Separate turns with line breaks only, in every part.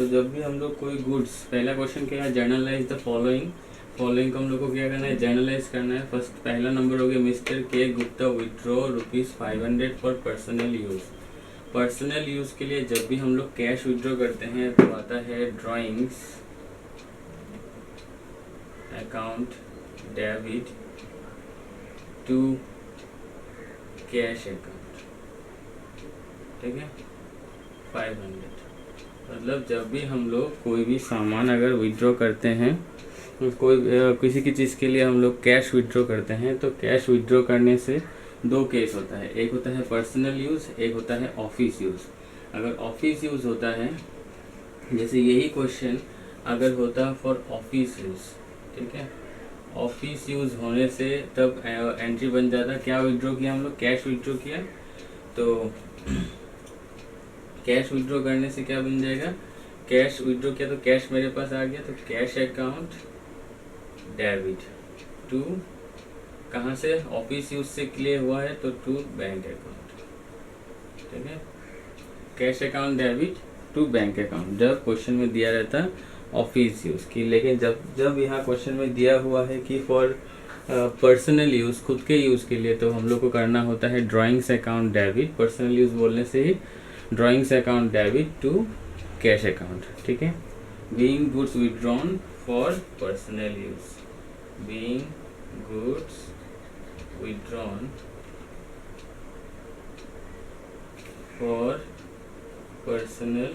तो जब भी हम लोग कोई गुड्स, पहला क्वेश्चन क्या है, जर्नलाइज द फॉलोइंग। फॉलोइंग को हम लोग को क्या करना है, जर्नलाइज करना है। फर्स्ट पहला नंबर हो गया, मिस्टर के Gupta withdraw ₹500 for personal use. Personal use के लिए जब भी हम लोग कैश विड्रॉ करते हैं तो आता है drawings account debit to cash account, ठीक है, 500। मतलब जब भी हम लोग कोई भी सामान अगर विड्रॉ करते हैं, कोई किसी की चीज़ के लिए हम लोग कैश विड्रॉ करते हैं, तो कैश विड्रॉ करने से दो केस होता है, एक होता है पर्सनल यूज़, एक होता है ऑफिस यूज़। अगर ऑफिस यूज़ होता है, जैसे यही क्वेश्चन अगर होता फॉर ऑफिस यूज़, ठीक है, ऑफिस यूज़ होने से तब एंट्री बन जाता, क्या विड्रॉ किया हम लोग, कैश विड्रॉ किया। तो कैश विड्रॉ करने से क्या बन जाएगा, कैश विड्रॉ किया तो कैश मेरे पास आ गया, तो कैश अकाउंट डेबिट टू, कहाँ से, ऑफिस यूज से क्लियर हुआ है तो टू बैंक अकाउंट, ठीक है, cash account debit to bank account. जब क्वेश्चन में दिया रहता ऑफिस यूज की, लेकिन जब यहाँ क्वेश्चन में दिया हुआ है कि फॉर पर्सनल यूज, खुद के यूज के लिए, तो हम लोग को करना होता है drawings account debit, personal use बोलने से ही drawings account debit to cash account, ठीक है। Being goods withdrawn for personal use, being goods withdrawn for personal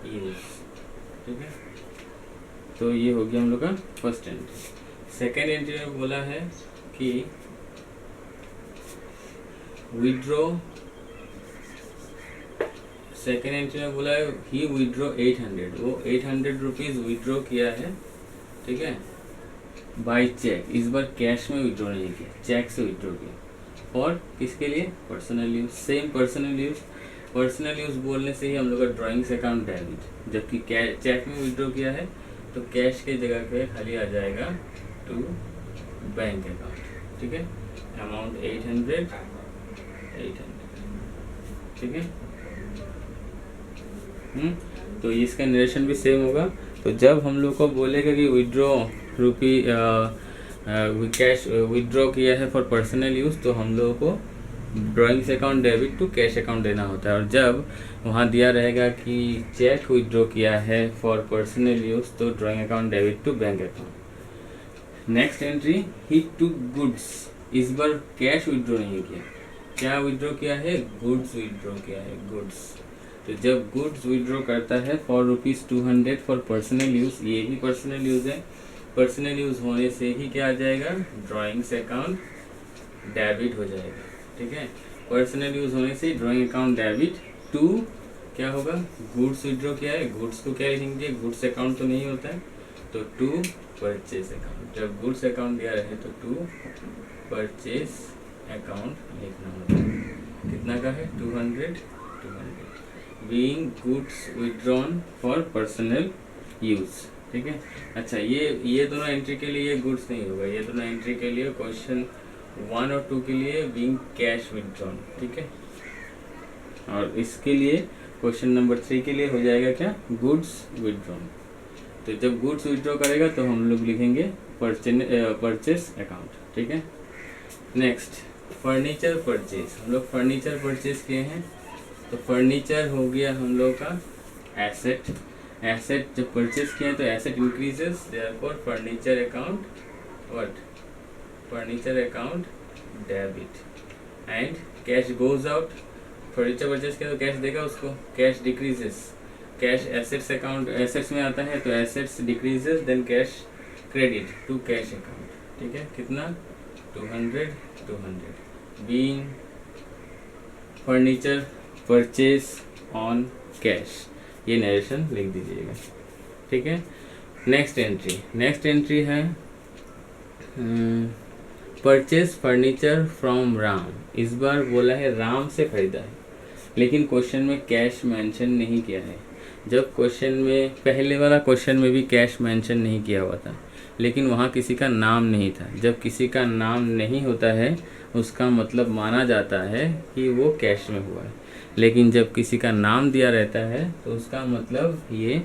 use, ठीक है। तो ये हो गया हम लोग का फर्स्ट एंट्री। सेकेंड एंट्री में बोला है कि विड्रॉ, सेकेंड एंट्री में बोला है ही विड्रॉ 800, वो 800 रुपीज़ विड्रॉ किया है, ठीक है, बाय चेक। इस बार कैश में विड्रॉ नहीं किया, चेक से विड्रॉ किया। और किसके लिए, personal use, same personal use. Personal use बोलने से ही हम लोग का ड्राइंग्स अकाउंट डेबिट, जबकि चेक में विड्रॉ किया है तो कैश के जगह पे खाली आ जाएगा टू बैंक अकाउंट, ठीक है, अमाउंट 800, ठीक है। तो इसका नरेशन भी सेम होगा। तो जब हम लोग को बोलेगा कि विड्रॉ कैश विड्रॉ किया है फॉर पर्सनल यूज़, तो हम लोगों को drawings account debit to cash account देना होता है। और जब वहाँ दिया रहेगा कि चेक विड्रॉ किया है फॉर पर्सनल यूज़, तो drawing account debit to bank account. Next entry, he to goods, इस बार कैश विड्रॉ नहीं किया, क्या विड्रॉ किया है, गुड्स विड्रॉ किया है, गुड्स। तो जब गुड्स विड्रॉ करता है फॉर ₹200 फॉर पर्सनल यूज़, ये भी पर्सनल यूज़ है, पर्सनल यूज़ होने से ही क्या आ जाएगा, ड्राइंग्स अकाउंट डेबिट हो जाएगा, ठीक है। पर्सनल यूज़ होने से ड्राइंग अकाउंट डेबिट टू क्या होगा, गुड्स विड्रॉ किया है, गुड्स को क्या लिखेंगे, गुड्स अकाउंट तो नहीं होता है, तो टू परचेज अकाउंट। जब गुड्स अकाउंट दिया रहे तो टू परचेज अकाउंट लिखना होता है। कितना का है, 200, being goods withdrawn for personal use, ठीक है। अच्छा, ये दोनों एंट्री के लिए ये गुड्स नहीं होगा, ये दोनों एंट्री के लिए क्वेश्चन 1 और 2 के लिए बीइंग कैश विड्रॉन, ठीक है। और इसके लिए क्वेश्चन नंबर 3 के लिए हो जाएगा क्या, गुड्स विड्रॉन। तो जब गुड्स विड्रॉ करेगा तो हम लोग लिखेंगे परचेस अकाउंट, ठीक है। नेक्स्ट, फर्नीचर परचेज, हम लोग फर्नीचर परचेज किए हैं, तो फर्नीचर हो गया हम लोग का एसेट। एसेट जब परचेज किया तो asset increases, therefore furniture account what, furniture account debit. And cash goes out, furniture purchase किया तो कैश देगा उसको, cash decreases, cash assets account, assets में आता है तो assets decreases, then cash credit to cash account, ठीक है। कितना, 200, being furniture purchase on cash, ये नरेशन लिख दीजिएगा, ठीक है। नेक्स्ट एंट्री है परचेज फर्नीचर फ्रॉम राम। इस बार बोला है राम से खरीदा है, लेकिन क्वेश्चन में कैश मेंशन नहीं किया है। जब क्वेश्चन में पहले वाला क्वेश्चन में भी कैश मेंशन नहीं किया हुआ था, लेकिन वहाँ किसी का नाम नहीं था। जब किसी का नाम नहीं होता है उसका मतलब माना जाता है कि वो कैश में हुआ है। लेकिन जब किसी का नाम दिया रहता है तो उसका मतलब ये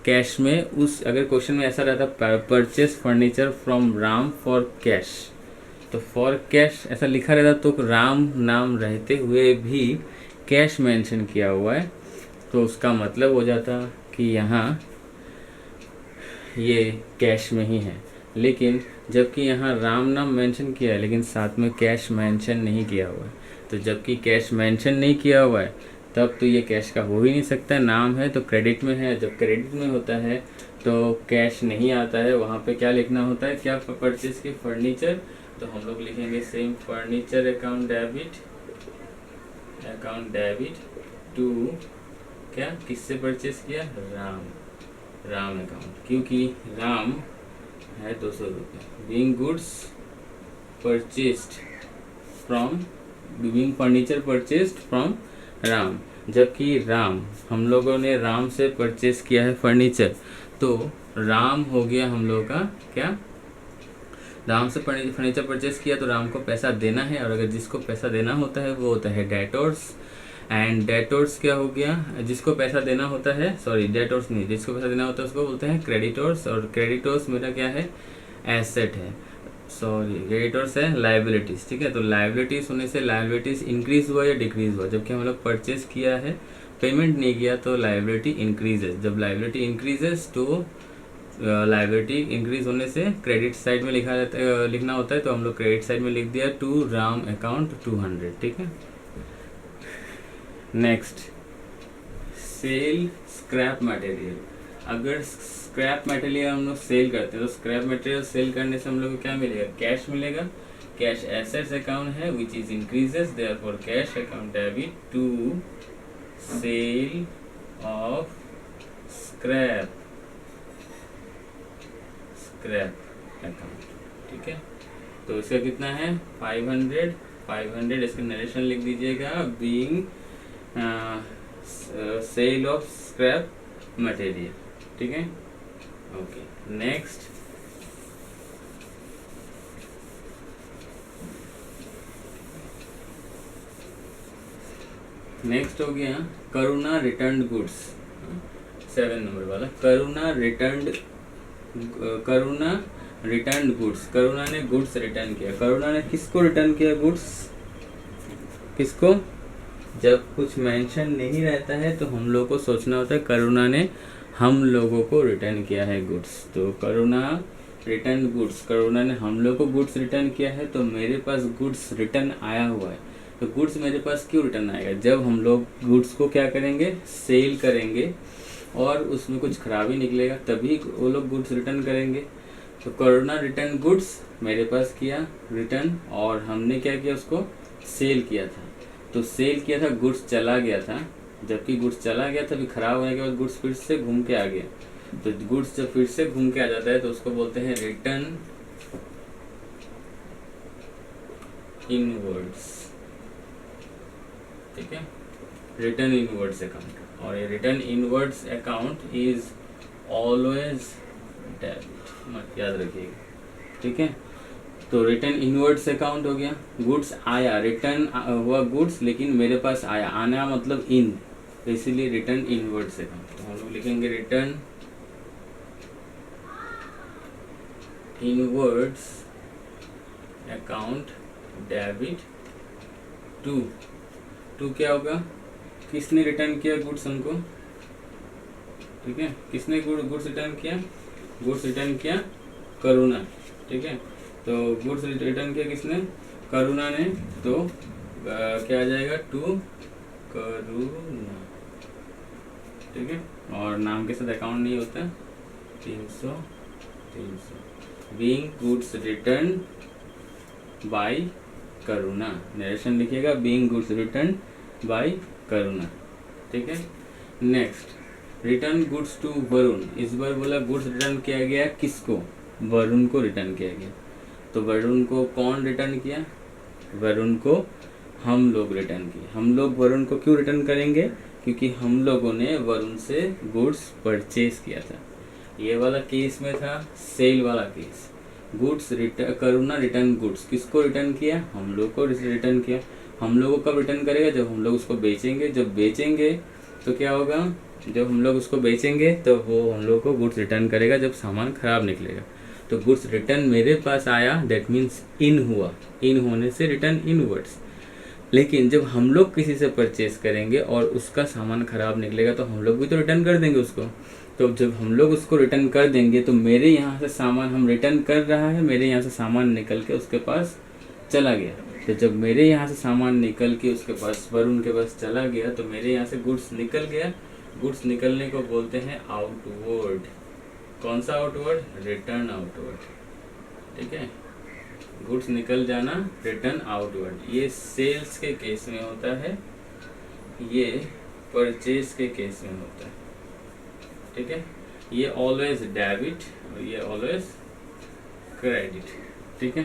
कैश में उस, अगर क्वेश्चन में ऐसा रहता purchase furniture from Ram for cash, तो फॉर कैश ऐसा लिखा रहता तो राम नाम रहते हुए भी कैश मेंशन किया हुआ है, तो उसका मतलब हो जाता कि यहाँ ये कैश में ही है। लेकिन जबकि यहाँ राम नाम मेंशन किया है लेकिन साथ में कैश मेंशन नहीं किया हुआ है, तो जबकि कैश मेंशन नहीं किया हुआ है तब तो ये कैश का हो ही नहीं सकता। नाम है तो क्रेडिट में है, जब क्रेडिट में होता है तो कैश नहीं आता है। वहाँ पे क्या लिखना होता है, क्या परचेज के फर्नीचर, तो हम लोग लिखेंगे same furniture account debit to क्या, किससे परचेज किया, राम अकाउंट, क्योंकि राम है 200 रुपये। Being goods purchased from, being furniture purchased from Ram, जबकि राम, हम लोगों ने राम से परचेस किया है फर्नीचर, तो राम हो गया हम लोगों का क्या, राम से फर्नीचर परचेस किया तो राम को पैसा देना है, और अगर जिसको पैसा देना होता है वो होता है डेटर्स, एंड डेटर्स क्या हो गया, जिसको पैसा देना होता है, सॉरी डेटर्स नहीं, जिसको पैसा देना होता है उसको बोलते हैं क्रेडिटर्स, और क्रेडिटर्स मेरा क्या है, एसेट है, सॉरी क्रेडिटर्स है लाइबिलिटीज। ठीक है, तो लाइबिलिटीज होने से लाइबिलिटीज इंक्रीज हुआ या डिक्रीज हुआ, जबकि हम लोग परचेस किया है पेमेंट नहीं किया तो लाइबिलिटी इंक्रीजेज। जब लाइबिलिटी इंक्रीजेज तो लाइबिलिटी इंक्रीज होने से क्रेडिट साइड में लिखना होता है, तो हम लोग क्रेडिट साइड में लिख दिया टू राम अकाउंट 200। ठीक है, नेक्स्ट सेल स्क्रैप मटेरियल। अगर स्क्रैप मटेरियल हम लोग सेल करते हैं तो स्क्रैप मटेरियल सेल करने से हम लोग को क्या मिलेगा, कैश मिलेगा। कैश एसेट्स अकाउंट है which is increases, therefore cash account debit to sale of scrap account. ठीक है, तो इसका कितना है 500, इसका नरेशन लिख दीजिएगा, being sale of scrap material. ठीक है, ओके, नेक्स्ट हो गया करुणा रिटर्न गुड्स, 7 नंबर वाला, करुणा रिटर्न गुड्स। करुणा ने गुड्स रिटर्न किया, करुणा ने किसको रिटर्न किया, गुड्स किसको, जब कुछ मेंशन नहीं रहता है तो हम लोग को सोचना होता है करुणा ने हम लोगों को रिटर्न किया है गुड्स, तो करुणा रिटर्न गुड्स, करुणा ने हम लोग को गुड्स रिटर्न किया है, तो मेरे पास गुड्स रिटर्न आया हुआ है। तो गुड्स मेरे पास क्यों रिटर्न आएगा, जब हम लोग गुड्स को क्या करेंगे, सेल करेंगे और उसमें कुछ खराबी निकलेगा तभी वो लोग गुड्स रिटर्न करेंगे। तो करुणा रिटर्न गुड्स मेरे पास किया रिटर्न, और हमने क्या किया, उसको सेल किया था। तो सेल किया था, गुड्स चला गया था, जबकि गुड्स चला गया था, अभी खराब होने के बाद गुड्स फिर से घूम के आ गया। तो गुड्स जब फिर से घूम के आ जाता है तो उसको बोलते हैं रिटर्न इनवर्ड्स। ठीक है, रिटर्न इनवर्ड्स अकाउंट, और ये return inwards account is always debit, मत याद रखिएगा। ठीक है, तो रिटर्न इनवर्ड्स अकाउंट हो गया, गुड्स आया, रिटर्न हुआ गुड्स लेकिन मेरे पास आया, आना मतलब इन, तो इसीलिए रिटर्न इनवर्ड्स अकाउंट। तो हम लोग लिखेंगे return inwards account debit to क्या होगा, किसने रिटर्न किया गुड्स हमको, ठीक है, किसने गुड्स रिटर्न किया, गुड्स रिटर्न किया करुणा। ठीक है, तो गुड्स रिटर्न किया किसने, करुणा ने, तो क्या आ जाएगा, टू करुणा। ठीक है, और नाम के साथ अकाउंट नहीं होता, 300 being goods return by Karuna, narration लिखिएगा, being goods return by Karuna. ठीक है, next return goods to Varun, इस बार बोला गुड्स रिटर्न किया गया किसको, वरुण को रिटर्न किया गया। तो वरुण को कौन रिटर्न किया, वरुण को हम लोग रिटर्न किए। हम लोग वरुण को क्यों रिटर्न करेंगे, क्योंकि हम लोगों ने वरुण से गुड्स परचेज किया था। ये वाला केस में था सेल वाला केस, गुड्स करुणा रिटर्न गुड्स, किसको रिटर्न किया, हम लोग को रिटर्न किया। हम लोगों को कब रिटर्न करेगा, जब हम लोग उसको बेचेंगे। जब बेचेंगे तो क्या होगा, जब हम लोग उसको बेचेंगे तो वो हम लोग को गुड्स रिटर्न करेगा जब सामान खराब निकलेगा। तो गुड्स रिटर्न मेरे पास आया, दैट मीन्स इन हुआ, इन होने से रिटर्न इनवर्ड्स। लेकिन जब हम लोग किसी से परचेज करेंगे और उसका सामान खराब निकलेगा तो हम लोग भी तो रिटर्न कर देंगे उसको। तो जब हम लोग उसको रिटर्न कर देंगे तो मेरे यहाँ से सामान हम रिटर्न कर रहा है, मेरे यहाँ से सामान निकल के उसके पास चला गया। तो जब मेरे यहाँ से सामान निकल के उसके पास, वरुण के पास चला गया, तो मेरे यहाँ से गुड्स निकल गया। गुड्स निकलने को बोलते हैं आउटवर्ड। कौन सा आउटवर्ड, रिटर्न आउटवर्ड। ठीक है, गुड्स निकल जाना, रिटर्न आउटवर्ड। ये सेल्स के केस में होता है, ये परचेज के केस में होता है। ठीक है, ये ऑलवेज डेबिट और ये ऑलवेज क्रेडिट। ठीक है,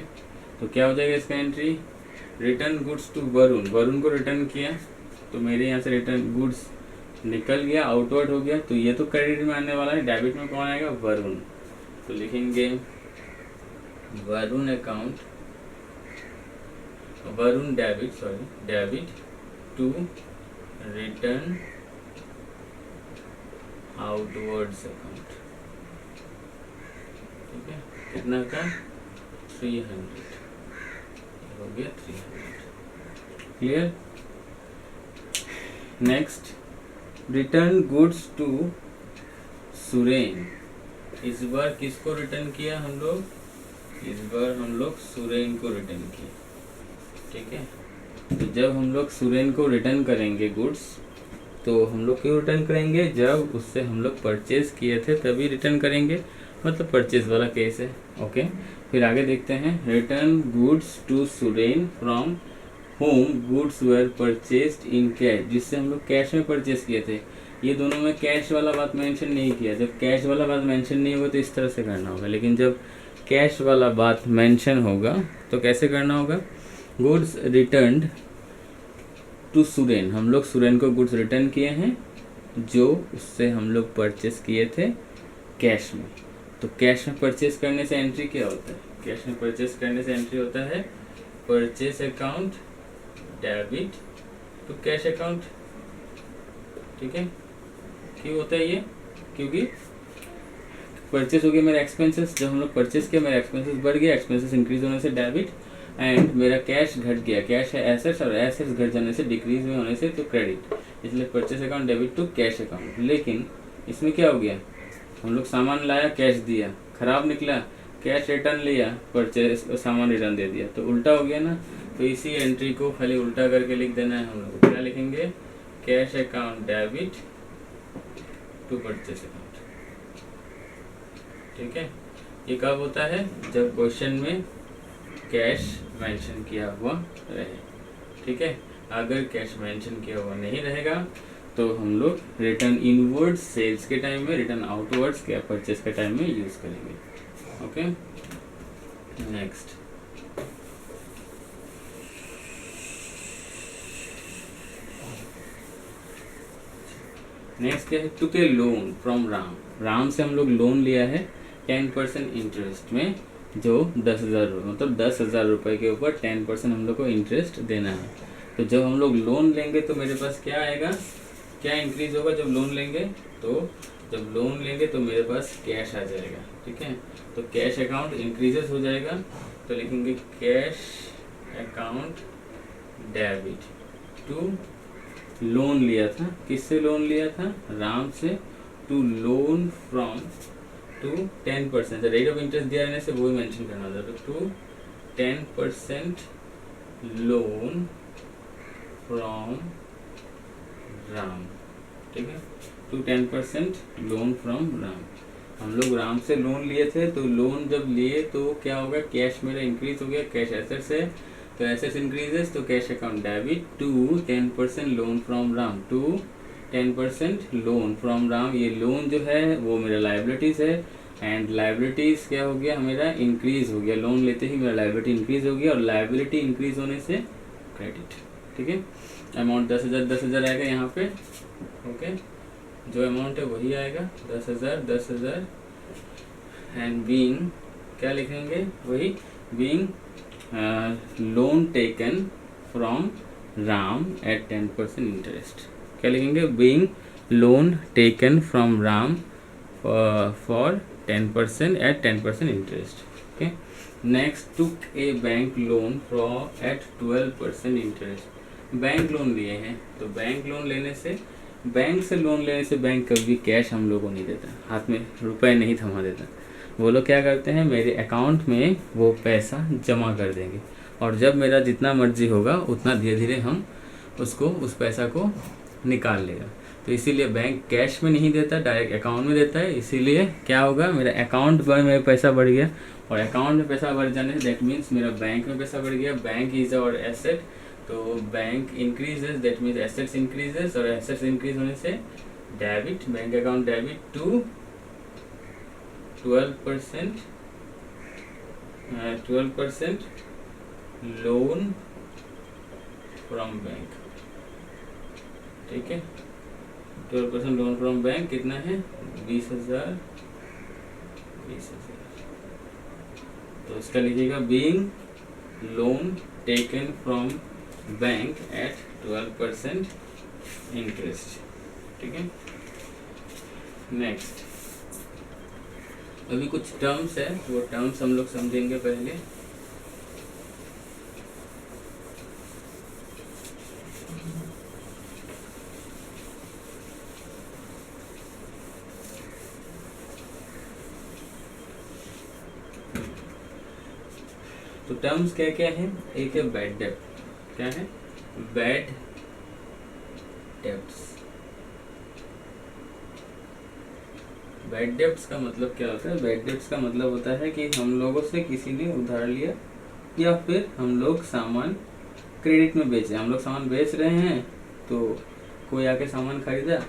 तो क्या हो जाएगा इसका entry, return goods to Varun, Varun को रिटर्न किया तो मेरे यहाँ से रिटर्न गुड्स निकल गया, आउटवर्ड हो गया, तो ये तो क्रेडिट में आने वाला है। डेबिट में कौन आएगा, वरुण। तो लिखेंगे Varun account, Varun debit, sorry debit to return outwards account. ठीक है, कितना का, 300 हो गया, 300। Clear. Next, return goods to Suren. इस बार किसको रिटर्न किया हम लोग, इस बार हम लोग सुरेन को रिटर्न किया। ठीक है, तो जब हम लोग सुरेन को रिटर्न करेंगे गुड्स, तो हम लोग क्यों रिटर्न करेंगे, जब उससे हम लोग परचेज किए थे तभी रिटर्न करेंगे, मतलब परचेज वाला केस है। ओके, फिर आगे देखते हैं, return goods to Suren from whom goods were purchased in cash, जिससे हम लोग कैश में परचेज किए थे। ये दोनों में कैश वाला बात मेंशन नहीं किया। जब कैश वाला बात मेंशन नहीं होगा तो इस तरह से करना होगा, लेकिन जब कैश वाला बात मेंशन होगा तो कैसे करना होगा, गुड्स रिटर्न्ड टू सुरेन, हम लोग सुरेन को गुड्स रिटर्न किए हैं जो उससे हम लोग परचेस किए थे कैश में। तो कैश में परचेस करने से एंट्री क्या होता है, कैश में परचेस करने से एंट्री होता है purchase account debit to cash account. ठीक है, क्यों होता है ये, क्योंकि परचेस हो गया मेरा एक्सपेंसेस, जब हम लोग परचेस किया मेरा एक्सपेंसेस बढ़ गया, एक्सपेंसेस इंक्रीज होने से डेबिट, एंड मेरा कैश घट गया, कैश है एसेट्स और एसेट्स घट जाने से, डिक्रीज में होने से तो क्रेडिट, इसलिए purchase account debit to cash account. लेकिन इसमें क्या हो गया, हम लोग सामान लाया, कैश दिया, खराब निकला, कैश रिटर्न लिया, परचेस सामान रिटर्न दे दिया, तो उल्टा हो गया ना। तो इसी एंट्री को खाली उल्टा करके लिख देना है हम लोग। क्या लिखेंगे, cash account debit to purchase account. ठीक है, ये कब होता है, जब क्वेश्चन में कैश मेंशन किया हुआ रहे। ठीक है, अगर कैश मेंशन किया हुआ नहीं रहेगा तो हम लोग रिटर्न इनवर्ड्स सेल्स के टाइम में, रिटर्न आउटवर्ड्स क्या परचेस के टाइम में यूज करेंगे। ओके, नेक्स्ट, नेक्स्ट क्या है, टुक ए लोन फ्रॉम राम, राम से हम लोग लोन लिया है 10% इंटरेस्ट में, जो 10,000 मतलब 10,000 रुपये के ऊपर 10% हम लोग को इंटरेस्ट देना है। तो जब हम लोग लोन लेंगे तो मेरे पास क्या आएगा, क्या इंक्रीज होगा जब लोन लेंगे, तो जब लोन लेंगे तो मेरे पास कैश आ जाएगा। ठीक है, तो कैश अकाउंट इंक्रीजेस हो जाएगा, तो लिखेंगे cash account debit to, loan लिया था, किससे लोन लिया था, राम से, to loan from, to 10%, rate of interest दिया रहने से वही मेंशन करना होता है, तो टू 10% लोन फ्रॉम राम। ठीक है, टू 10% लोन फ्रॉम राम, हम लोग राम से लोन लिए थे, तो लोन जब लिए तो क्या होगा, कैश मेरा इंक्रीज हो गया, कैश एसेट्स है तो एसेट्स इंक्रीजेस, तो cash account debit to 10% loan from Ram, to 10% loan from Ram. ये लोन जो है वो मेरा लाइबिलिटीज है, एंड लाइबिलिटीज क्या हो गया, मेरा इंक्रीज हो गया, लोन लेते ही मेरा लाइबिलिटी इंक्रीज हो गया, और लाइबिलिटी इंक्रीज होने से क्रेडिट। ठीक है, अमाउंट 10,000 आएगा यहाँ पे। ओके, जो अमाउंट है वही आएगा 10,000, एंड बीइंग क्या लिखेंगे, वही being loan taken from Ram at 10% interest. क्या लिखेंगे? Being loan taken from Ram for 10% at 10% interest. Okay, next took a bank loan for at 12% interest. Bank loan लिए हैं, तो बैंक लोन लेने से, बैंक से लोन लेने से बैंक कभी कैश हम लोग को नहीं देता, हाथ में रुपए नहीं थमा देता। वो लोग क्या करते हैं, मेरे अकाउंट में वो पैसा जमा कर देंगे, और जब मेरा जितना मर्जी होगा उतना धीरे धीरे हम उसको, उस पैसा को निकाल लेगा। तो इसीलिए बैंक कैश में नहीं देता, डायरेक्ट अकाउंट में देता है। इसीलिए क्या होगा, मेरा अकाउंट पर मेरा पैसा बढ़ गया, और अकाउंट में पैसा बढ़ जाने से दैट मीन्स मेरा बैंक में पैसा बढ़ गया। बैंक इज आवर एसेट, तो bank increases that means assets increases, और एसेट्स इंक्रीज होने से debit, bank account debit to 12% loan from bank. ठीक है, 12% लोन फ्रॉम बैंक कितना है? 20,000। तो इसका लीजिएगा being loan taken from bank at 12% interest. ठीक है, नेक्स्ट अभी कुछ टर्म्स है, वो टर्म्स हम लोग समझेंगे पहले। तो टर्म्स क्या क्या है? एक है बैड डेब्ट। क्या है? Bad debts. बैड डेब्ट्स का मतलब क्या होता है? बैड डेब्ट्स का मतलब होता है कि हम लोगों से किसी ने उधार लिया, या फिर हम लोग सामान क्रेडिट में बेचे। हम लोग सामान बेच रहे हैं, तो कोई आके सामान खरीदा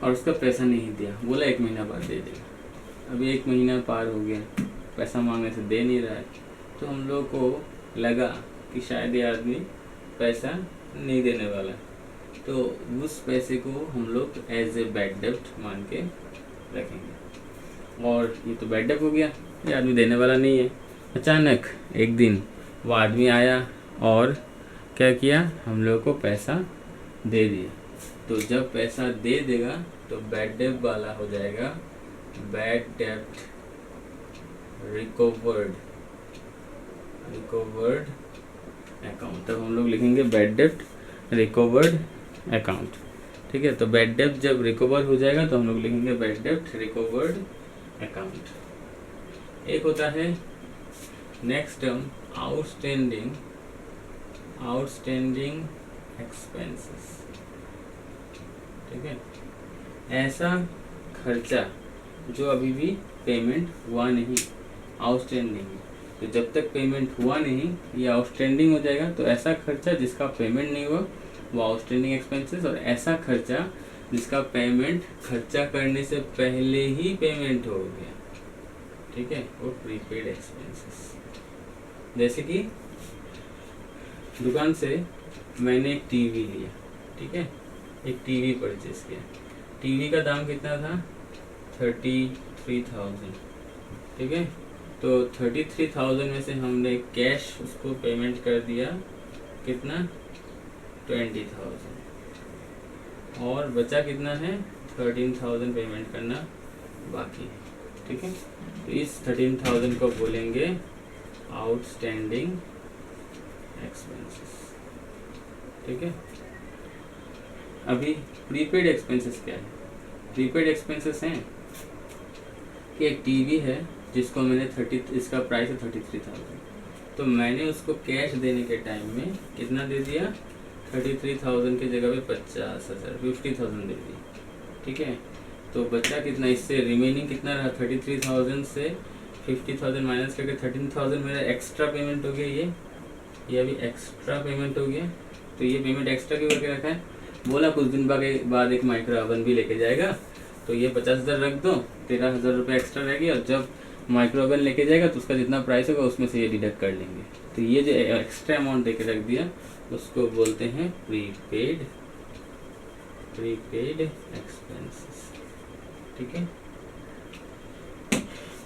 और उसका पैसा नहीं दिया, बोला 1 महीना बाद दे देगा। अभी 1 महीना पार हो गया, पैसा मांगने से दे नहीं रहा है, तो हम लोग को लगा कि शायद ये आदमी पैसा नहीं देने वाला, तो उस पैसे को हम लोग एज ए बैड डेब्ट मान के रखेंगे। और ये तो बैड डेब्ट हो गया, ये आदमी देने वाला नहीं है। अचानक एक दिन वो आदमी आया और क्या किया, हम लोग को पैसा दे दिया। तो जब पैसा दे देगा तो बैड डेब्ट वाला हो जाएगा बैड डेब्ट रिकवर्ड अकाउंट। तब हम लोग लिखेंगे बैड डेब्ट रिकवर्ड अकाउंट। ठीक है, तो बैड डेब्ट जब रिकवर हो जाएगा तो हम लोग लिखेंगे बैड डेब्ट रिकवर्ड अकाउंट। एक होता है नेक्स्ट टर्म आउटस्टैंडिंग एक्सपेंसेस। ठीक है, ऐसा खर्चा जो अभी भी पेमेंट हुआ नहीं, आउटस्टैंडिंग। तो जब तक पेमेंट हुआ नहीं ये आउटस्टैंडिंग हो जाएगा। तो ऐसा खर्चा जिसका पेमेंट नहीं हुआ वो आउटस्टैंडिंग एक्सपेंसेस, और ऐसा खर्चा जिसका पेमेंट खर्चा करने से पहले ही पेमेंट हो गया, ठीक है, वो प्रीपेड एक्सपेंसेस। जैसे कि दुकान से मैंने एक टीवी लिया, ठीक है, एक टीवी परचेस किया। टीवी का दाम कितना था? 33,000। ठीक है, तो 33,000 में से हमने कैश उसको पेमेंट कर दिया कितना? 20,000, और बचा कितना है? 13,000 पेमेंट करना बाकी है। ठीक है, तो इस 13,000 को बोलेंगे आउटस्टैंडिंग एक्सपेंसेस। ठीक है, अभी प्रीपेड एक्सपेंसेस क्या है? प्रीपेड एक्सपेंसेस हैं कि एक टीवी है जिसको मैंने इसका प्राइस है 33,000, तो मैंने उसको कैश देने के टाइम में कितना दे दिया? 33,000 की जगह पे 50,000 दे दिया। ठीक है, तो बचा कितना? इससे रिमेनिंग कितना रहा? 33,000 से 50,000 माइनस करके 13,000 मेरा एक्स्ट्रा पेमेंट हो गया। ये अभी एक्स्ट्रा पेमेंट हो गया। तो ये पेमेंट एक्स्ट्रा क्यों करके रखा है? बोला कुछ दिन बाद एक माइक्रो ओवन भी लेके जाएगा, तो ये 50,000 रख दो, 13,000 रुपये एक्स्ट्रा रहेगी, और जब माइक्रो ओवन लेके जाएगा तो उसका जितना प्राइस होगा उसमें से ये डिडक्ट कर लेंगे। तो ये जो एक्स्ट्रा अमाउंट देके रख दिया उसको बोलते हैं प्रीपेड एक्सपेंसेस। ठीक है,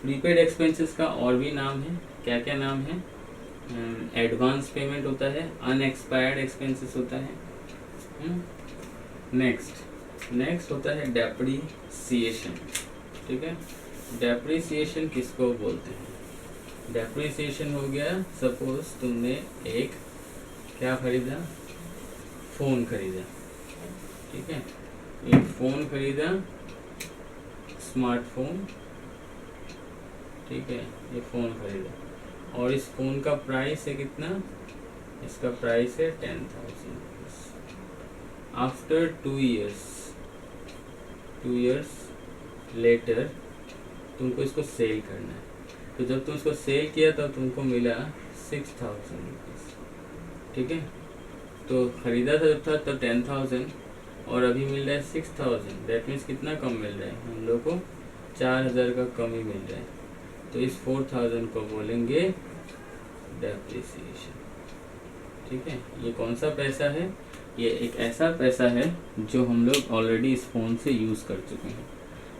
प्रीपेड एक्सपेंसेस का और भी नाम है। क्या क्या नाम है? एडवांस पेमेंट होता है, अनएक्सपायर्ड एक्सपेंसेस होता है। नेक्स्ट होता है डेप्रीसिएशन। ठीक है, डेप्रीसिएशन किसको बोलते हैं? डेप्रीसिएशन हो गया, सपोज तुमने एक क्या खरीदा, फ़ोन खरीदा। ठीक है, एक फ़ोन खरीदा, स्मार्टफोन। ठीक है, ये फ़ोन खरीदा और इस फ़ोन का प्राइस है कितना? इसका प्राइस है 10,000। आफ्टर 2 years लेटर तुमको इसको सेल करना है। तो जब तुम इसको सेल किया तब तुमको मिला 6,000 रुपीज़। ठीक है, तो ख़रीदा था जब था तब 10,000 और अभी मिल रहा है 6,000। दैट मीन्स कितना कम मिल रहा है हम लोग को? 4,000 का कम ही मिल रहा है। तो इस 4,000 को बोलेंगे डेप्रिसिएशन। ठीक है, ये कौन सा पैसा है? ये एक ऐसा पैसा है जो हम लोग ऑलरेडी इस फ़ोन से यूज़ कर चुके हैं।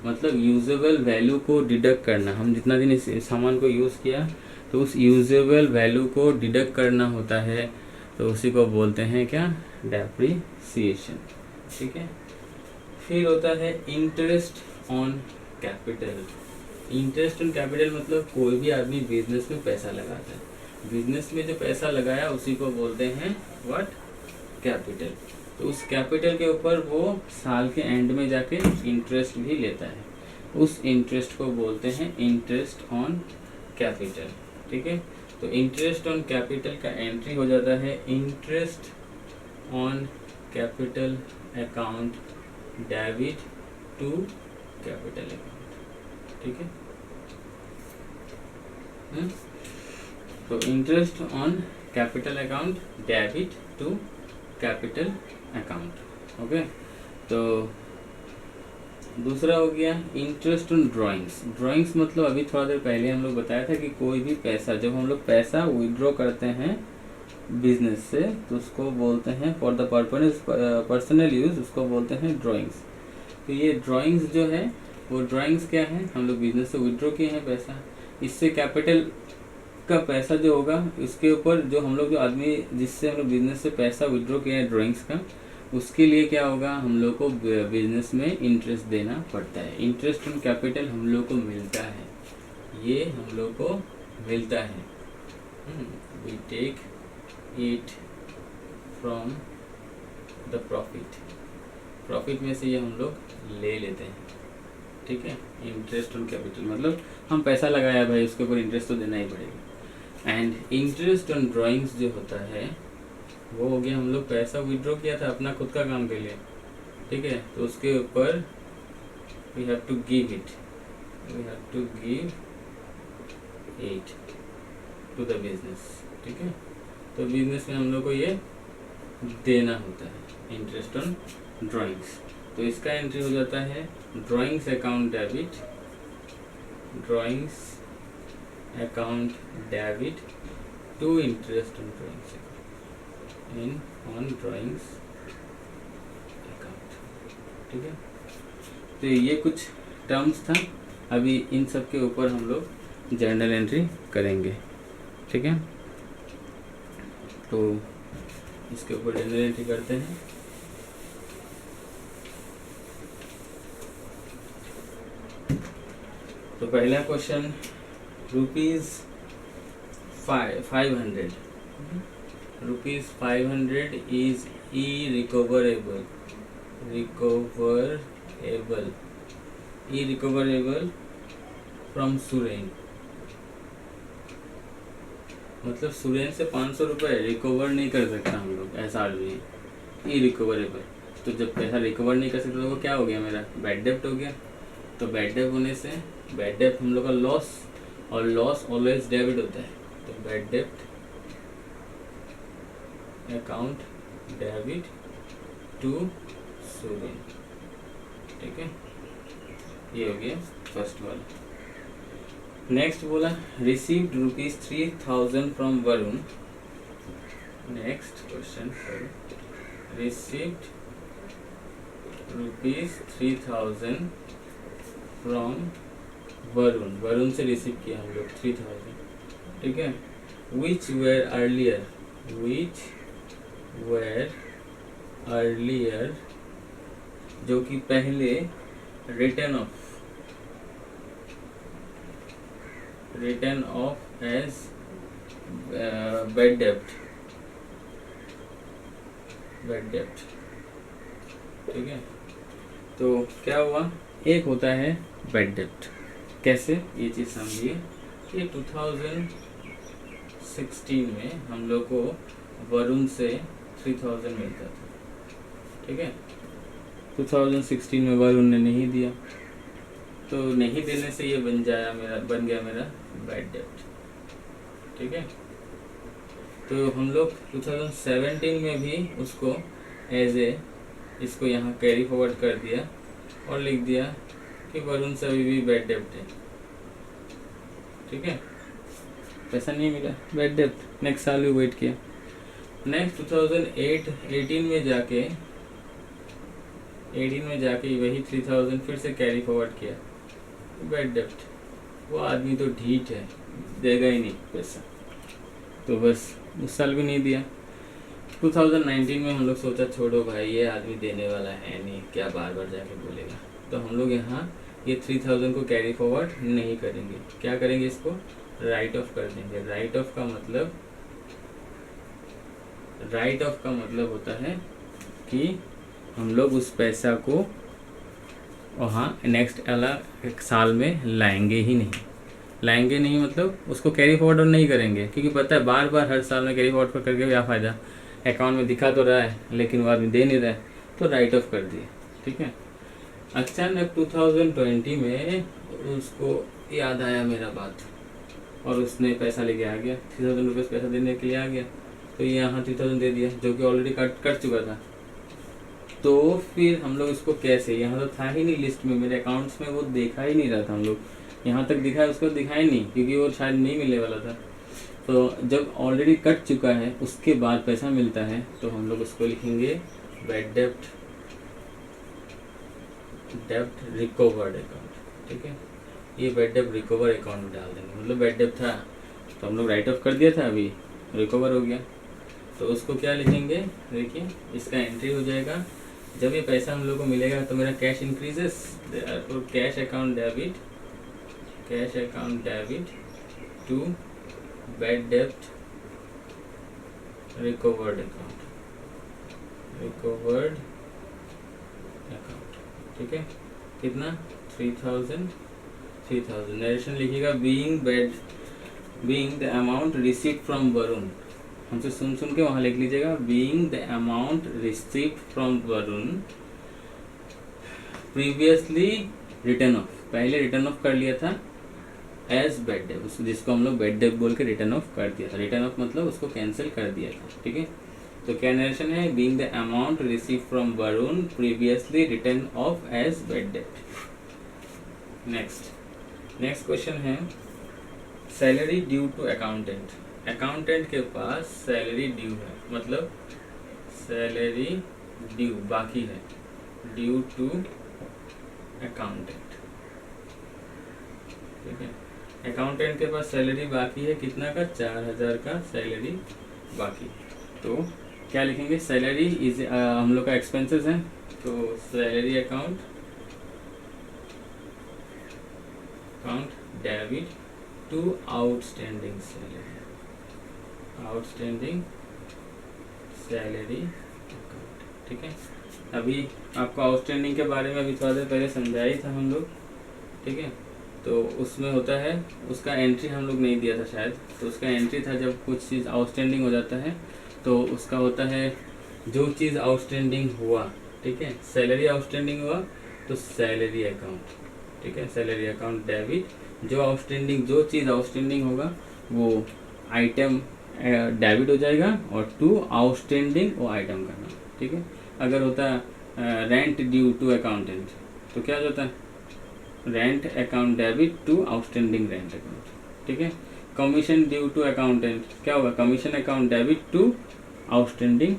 मतलब यूजेबल वैल्यू को डिडक्ट करना, हम जितना दिन इस सामान को यूज़ किया तो उस यूजेबल वैल्यू को डिडक्ट करना होता है, तो उसी को बोलते हैं क्या? डेप्रिसिएशन। ठीक है, फिर होता है interest on capital. Interest on capital मतलब कोई भी आदमी बिजनेस में पैसा लगाता है, बिजनेस में जो पैसा लगाया उसी को बोलते हैं व्हाट? कैपिटल। तो उस कैपिटल के ऊपर वो साल के एंड में जाके इंटरेस्ट भी लेता है, उस इंटरेस्ट को बोलते हैं इंटरेस्ट ऑन कैपिटल। ठीक है, तो इंटरेस्ट ऑन कैपिटल का एंट्री हो जाता है interest on capital account debit to capital account. ठीक है, तो interest on capital account debit to capital account. Okay, तो दूसरा हो गया इंटरेस्ट ऑन ड्राइंग्स। ड्राइंग्स मतलब अभी थोड़ा देर पहले हम लोग बताया था कि कोई भी पैसा, जब हम लोग पैसा विड्रॉ करते हैं बिजनेस से तो उसको बोलते हैं फॉर द पर्सनल यूज़, उसको बोलते हैं ड्राइंग्स। तो ये ड्राइंग्स जो है वो ड्राइंग्स क्या है? हम लोग बिजनेस से विड्रॉ किए हैं पैसा, इससे कैपिटल का पैसा जो होगा इसके ऊपर जो हम लोग, जो आदमी जिससे हम लोग बिजनेस से पैसा विड्रॉ किया है ड्राइंग्स का, उसके लिए क्या होगा? हम लोग को बिजनेस में इंटरेस्ट देना पड़ता है। इंटरेस्ट ऑन कैपिटल हम लोग को मिलता है, ये हम लोग को मिलता है। We take it from the profit में से ये हम लोग ले लेते हैं। ठीक है, इंटरेस्ट ऑन कैपिटल मतलब हम पैसा लगाया भाई, उसके ऊपर इंटरेस्ट तो देना ही पड़ेगा। एंड इंटरेस्ट ऑन ड्राइंग्स जो होता है वो हो गया, हम लोग पैसा विड्रॉ किया था अपना खुद का काम के लिए। ठीक है, तो उसके ऊपर we have to give it to the business. ठीक है, तो बिजनेस में हम लोग को ये देना होता है इंटरेस्ट ऑन ड्राइंग्स। तो इसका एंट्री हो जाता है drawings account debit, drawings account debit to interest on drawings on drawings account. ठीक है, तो ये कुछ टर्म्स था। अभी इन सब के ऊपर हम लोग जर्नल एंट्री करेंगे। ठीक है, तो इसके ऊपर जर्नल एंट्री करते हैं। तो पहला question, ₹500 is irrecoverable from Suren. मतलब सुरेन से 500 रुपये रिकवर नहीं कर सकता हम लोग, ऐसा आदमी है इरिकवरेबल। तो जब पैसा रिकवर नहीं कर सकता तो वो क्या हो गया? मेरा बैड डेप्ट हो गया। तो बैड डेप्ट होने से, बैड डेप्ट हम लोग का लॉस, और लॉस ऑलवेज डेबिट होता है। तो बैड डेप्ट अकाउंट डेबिट टू सुरेन। ठीक है, ये हो गया फर्स्ट वाला। नेक्स्ट बोला received ₹3,000 from Varun. Next question, received ₹3,000 from Varun. Varun से रिसीव किया हम लोग 3,000। ठीक है, which were earlier जो कि पहले written off as bad debt, ठीक है। तो क्या हुआ, एक होता है बैड डेप्ट। कैसे, ये चीज़ समझिए कि 2016 में हम लोग को वरुण से 3000 मिलता था, ठीक है। 2016 में वरुण ने नहीं दिया, तो नहीं देने से ये बन गया मेरा बैड डेप्ट, ठीक है। तो हम लोग 2017 में भी उसको इसको यहाँ कैरी फॉरवर्ड कर दिया और लिख दिया कि वरुण से अभी भी बैड डेप्ट है, ठीक है। पैसा नहीं मिला, बैड डेप्ट। नेक्स्ट साल भी वेट किया, नेक्स्ट 2018 में जाके वही 3000 फिर से कैरी फॉरवर्ड किया, बैड डेप्ट। वो आदमी तो ढीठ है, देगा ही नहीं पैसा, तो बस उस साल भी नहीं दिया। 2019 में हम लोग सोचा छोड़ो भाई, ये आदमी देने वाला है नहीं, क्या बार बार जाके बोलेगा, तो हम लोग यहाँ ये 3000 को कैरी फॉरवर्ड नहीं करेंगे। क्या करेंगे, इसको राइट ऑफ कर देंगे। राइट ऑफ का मतलब होता है कि हम लोग उस पैसा को वहाँ नेक्स्ट एक साल में लाएंगे नहीं, मतलब उसको कैरी फॉरवर्ड नहीं करेंगे, क्योंकि पता है बार बार हर साल में कैरी फॉरवर्ड पर करके क्या फ़ायदा, अकाउंट में दिखा तो रहा है लेकिन वो आदमी दे नहीं रहा है, तो राइट ऑफ कर दिए, ठीक है। अचानक 2020 में उसको याद आया मेरा बात और उसने पैसा लेके आ गया, 3000 रुपये पैसा देने के लिए आ गया, तो ये यहाँ 3000 दे दिया जो कि ऑलरेडी कट चुका था। तो फिर हम लोग इसको कैसे, यहाँ तो था ही नहीं लिस्ट में, मेरे अकाउंट्स में वो देखा ही नहीं रहा था, हम लोग यहाँ तक दिखा है, उसको दिखा ही नहीं, क्योंकि वो शायद नहीं मिलने वाला था। तो जब ऑलरेडी कट चुका है उसके बाद पैसा मिलता है, तो हम लोग उसको लिखेंगे बैड डेप्ट रिकवर्ड अकाउंट, ठीक है। ये बैड डेप्ट रिकवर अकाउंट में डाल देंगे, मतलब बैड डेप्ट था तो हम लोग राइट ऑफ कर दिया था, अभी रिकवर हो गया, तो उसको क्या लिखेंगे, देखिए इसका एंट्री हो जाएगा। जब ये पैसा हम लोग को मिलेगा तो मेरा कैश इंक्रीजेस, तो cash account debit to bad डेप्ट रिकवर्ड अकाउंट, ठीक है। कितना, 3000। नरेशन लिखिएगा, being the amount received from Varun, हमसे सुन के वहाँ लिख लीजिएगा, being the amount received from Varun previously return off, पहले रिटर्न ऑफ कर लिया था एज बैड डेप्ट, जिसको हम लोग बैड डेप्ट बोल के रिटर्न ऑफ कर दिया था। रिटर्न ऑफ मतलब उसको कैंसिल कर दिया था, ठीक है। तो क्या नरेशन है, being the amount received from Varun previously return off as bad डेप्ट। नेक्स्ट क्वेश्चन है, salary due to accountant. Accountant के पास सैलरी ड्यू है, मतलब सैलरी ड्यू बाकी है, ड्यू टू अकाउंटेंट, ठीक है। अकाउंटेंट के पास सैलरी बाकी है, कितना का, 4000 का सैलरी बाकी। तो क्या लिखेंगे, सैलरी इज हम लोग का एक्सपेंसेस है, तो salary account debit to outstanding salary account, ठीक है। अभी आपको आउटस्टैंडिंग के बारे में अभी थोड़ा देर पहले समझाया था हम लोग, ठीक है। तो उसमें होता है, उसका एंट्री हम लोग नहीं दिया था शायद, तो उसका एंट्री था जब कुछ चीज़ आउटस्टैंडिंग हो जाता है तो उसका होता है जो चीज़ आउटस्टैंडिंग हुआ, ठीक है। सैलरी आउटस्टैंडिंग हुआ तो सैलरी अकाउंट, ठीक है, सैलरी अकाउंट डेबिट, जो चीज़ आउटस्टैंडिंग होगा वो आइटम डेबिट हो जाएगा, और टू आउटस्टैंडिंग वो आइटम करना, ठीक है। अगर होता रेंट ड्यू टू अकाउंटेंट तो क्या हो जाता है, rent account debit to outstanding rent account, ठीक है। कमीशन ड्यू टू अकाउंटेंट क्या होगा, commission account debit to outstanding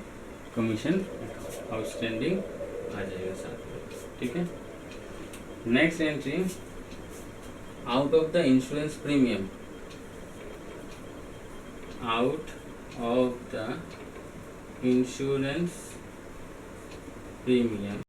commission, outstanding आ जाएगा साथ में, ठीक है। Next entry, out of the insurance premium, out of the insurance premium